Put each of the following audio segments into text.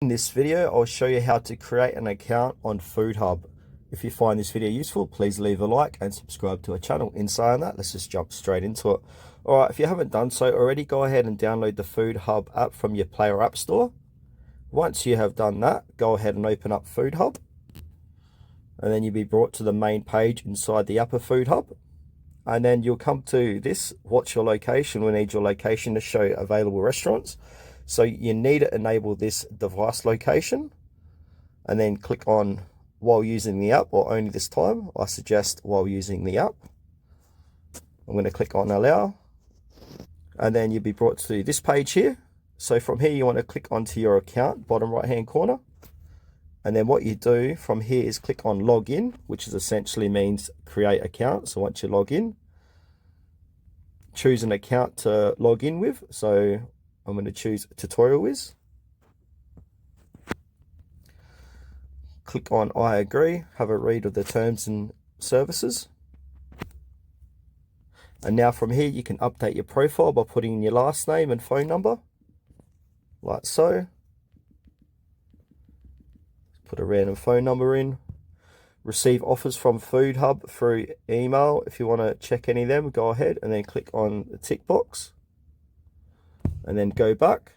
In this video, I'll show you how to create an account on Foodhub. If you find this video useful, please leave a like and subscribe to our channel. In saying that, let's just jump straight into it. Alright, if you haven't done so already, go ahead and download the Foodhub app from your Play or App Store. Once you have done that, go ahead and open up Foodhub. And then you'll be brought to the main page inside the app of Foodhub. And then you'll come to this, what's your location? We need your location to show available restaurants. So you need to enable this device location and then click on while using the app, or only this time. I suggest while using the app. I'm going to click on allow, and then you'll be brought to this page here. So from here, you want to click onto your account, bottom right hand corner. And then what you do from here is click on login, which is essentially means create account. So once you log in, choose an account to log in with. So I'm going to choose Tutorial Wiz. Click on I agree, have a read of the terms and services. And now from here you can update your profile by putting in your last name and phone number, like so. Put a random phone number in. Receive offers from Foodhub through email. If you want to check any of them, go ahead and then click on the tick box. And then go back.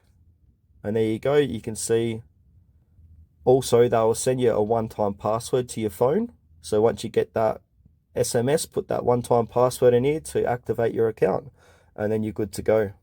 And there you go. You can see also they will send you a one-time password to your phone. So once you get that SMS, put that one-time password in here to activate your account. And then you're good to go.